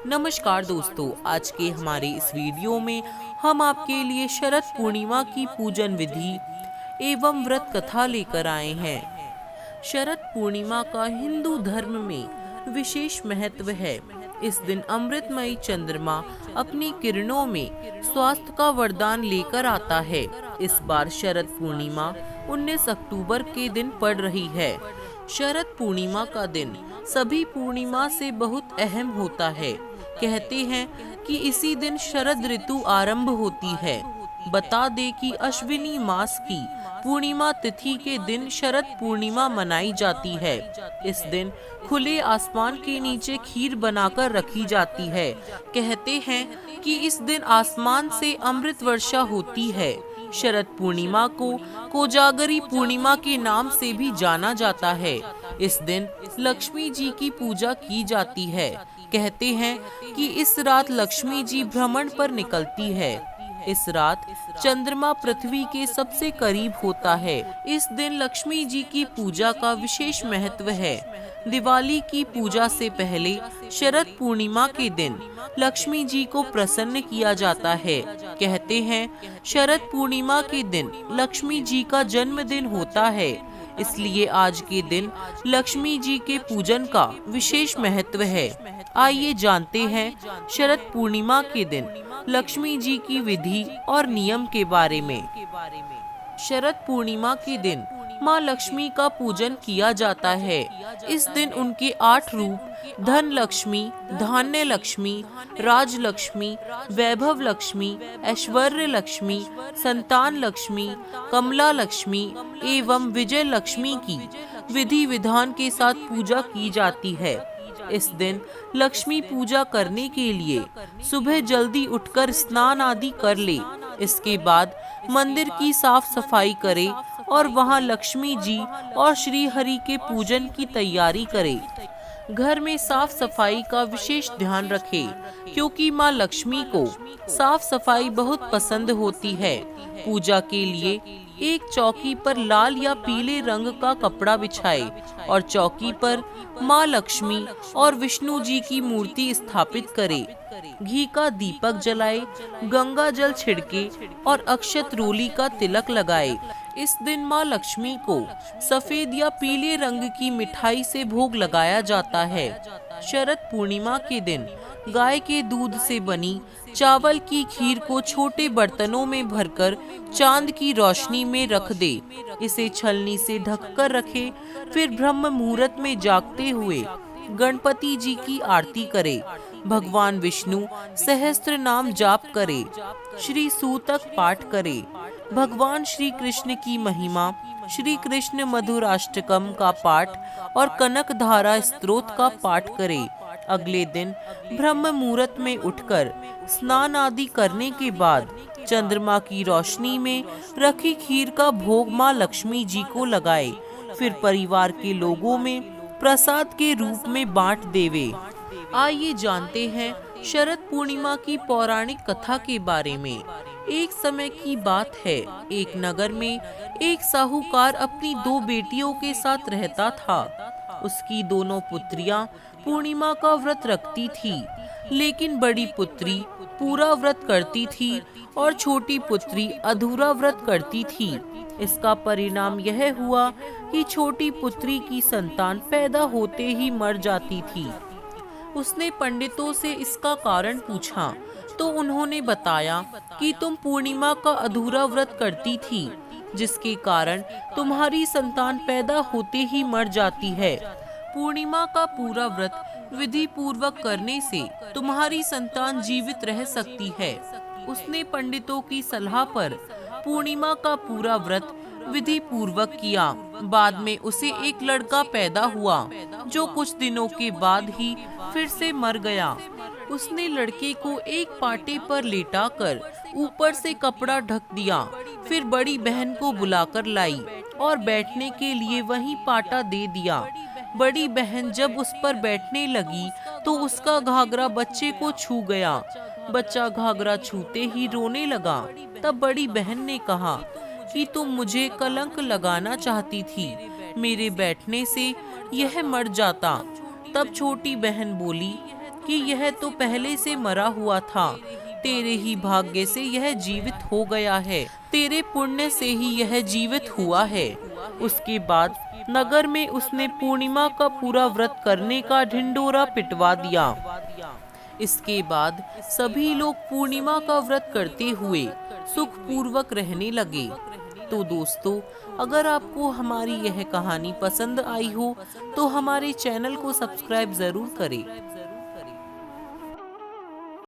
नमस्कार दोस्तों, आज के हमारे इस वीडियो में हम आपके लिए शरद पूर्णिमा की पूजन विधि एवं व्रत कथा लेकर आए हैं। शरद पूर्णिमा का हिंदू धर्म में विशेष महत्व है। इस दिन अमृतमयी चंद्रमा अपनी किरणों में स्वास्थ्य का वरदान लेकर आता है। इस बार शरद पूर्णिमा 19 अक्टूबर के दिन पड़ रही है। शरद पूर्णिमा का दिन सभी पूर्णिमा से बहुत अहम होता है। कहते हैं कि इसी दिन शरद ऋतु आरंभ होती है। बता दे कि अश्विनी मास की पूर्णिमा तिथि के दिन शरद पूर्णिमा मनाई जाती है। इस दिन खुले आसमान के नीचे खीर बनाकर रखी जाती है। कहते हैं कि इस दिन आसमान से अमृत वर्षा होती है। शरद पूर्णिमा को कोजागरी पूर्णिमा के नाम से भी जाना जाता है। इस दिन लक्ष्मी जी की पूजा की जाती है। कहते हैं कि इस रात लक्ष्मी जी भ्रमण पर निकलती है। इस रात चंद्रमा पृथ्वी के सबसे करीब होता है। इस दिन लक्ष्मी जी की पूजा का विशेष महत्व है। दिवाली की पूजा से पहले शरद पूर्णिमा के दिन लक्ष्मी जी को प्रसन्न किया जाता है। कहते हैं शरद पूर्णिमा के दिन लक्ष्मी जी का जन्मदिन होता है, इसलिए आज के दिन लक्ष्मी जी के पूजन का विशेष महत्व है। आइए जानते हैं शरद पूर्णिमा के दिन लक्ष्मी जी की विधि और नियम के बारे में। शरद पूर्णिमा के दिन माँ लक्ष्मी का पूजन किया जाता है। इस दिन उनके 8 रूप धन लक्ष्मी, धान्य लक्ष्मी, राज लक्ष्मी, वैभव लक्ष्मी, ऐश्वर्य लक्ष्मी, संतान लक्ष्मी, कमला लक्ष्मी एवं विजय लक्ष्मी की विधि विधान के साथ पूजा की जाती है। इस दिन लक्ष्मी पूजा करने के लिए सुबह जल्दी उठकर स्नान आदि कर ले। इसके बाद मंदिर की साफ सफाई करे और वहां लक्ष्मी जी और श्री हरि के पूजन की तैयारी करे। घर में साफ सफाई का विशेष ध्यान रखे, क्योंकि माँ लक्ष्मी को साफ सफाई बहुत पसंद होती है। पूजा के लिए एक चौकी पर लाल या पीले रंग का कपड़ा बिछाए और चौकी पर माँ लक्ष्मी और विष्णु जी की मूर्ति स्थापित करे। घी का दीपक जलाए, गंगा जल छिड़के और अक्षत रोली का तिलक लगाए। इस दिन माँ लक्ष्मी को सफेद या पीले रंग की मिठाई से भोग लगाया जाता है। शरद पूर्णिमा के दिन गाय के दूध से बनी चावल की खीर को छोटे बर्तनों में भरकर चांद की रोशनी में रख दे। इसे छलनी से ढककर रखे। फिर ब्रह्म मुहूर्त में जागते हुए गणपति जी की आरती करे। भगवान विष्णु सहस्त्र नाम जाप करे। श्री सूतक पाठ करे। भगवान श्री कृष्ण की महिमा, श्री कृष्ण मधुराष्टकम का पाठ और कनक धारा स्तोत्र का पाठ करे। अगले दिन ब्रह्म मुहूर्त में उठकर स्नान आदि करने के बाद चंद्रमा की रोशनी में रखी खीर का भोग माँ लक्ष्मी जी को लगाए। फिर परिवार के लोगों में प्रसाद के रूप में बांट देवे। आइए जानते हैं शरद पूर्णिमा की पौराणिक कथा के बारे में। एक समय की बात है, एक नगर में एक साहूकार अपनी 2 बेटियों के साथ रहता था। उसकी दोनों पुत्रियां पूर्णिमा का व्रत रखती थी, लेकिन बड़ी पुत्री पूरा व्रत करती थी और छोटी पुत्री अधूरा व्रत करती थी। इसका परिणाम यह हुआ कि छोटी पुत्री की संतान पैदा होते ही मर जाती थी। उसने पंडितों से इसका कारण पूछा तो उन्होंने बताया कि तुम पूर्णिमा का अधूरा व्रत करती थी, जिसके कारण तुम्हारी संतान पैदा होते ही मर जाती है। पूर्णिमा का पूरा व्रत विधि पूर्वक करने से तुम्हारी संतान जीवित रह सकती है। उसने पंडितों की सलाह पर पूर्णिमा का पूरा व्रत विधि पूर्वक किया। बाद में उसे एक लड़का पैदा हुआ, जो कुछ दिनों के बाद ही फिर से मर गया। उसने लड़के को एक पाटे पर लेटाकर ऊपर से कपड़ा ढक दिया। फिर बड़ी बहन को बुलाकर लाई और बैठने के लिए वहीं पाटा दे दिया। बड़ी बहन जब उस पर बैठने लगी तो उसका घाघरा बच्चे को छू गया। बच्चा घाघरा छूते ही रोने लगा। तब बड़ी बहन ने कहा कि तुम मुझे कलंक लगाना चाहती थी, मेरे बैठने से यह मर जाता। तब छोटी बहन बोली कि यह तो पहले से मरा हुआ था, तेरे ही भाग्य से यह जीवित हो गया है, तेरे पुण्य से ही यह जीवित हुआ है। उसके बाद नगर में उसने पूर्णिमा का पूरा व्रत करने का ढिंढोरा पिटवा दिया। इसके बाद सभी लोग पूर्णिमा का व्रत करते हुए सुख पूर्वक रहने लगे। तो दोस्तों, अगर आपको हमारी यह कहानी पसंद आई हो तो हमारे चैनल को सब्सक्राइब जरूर करें।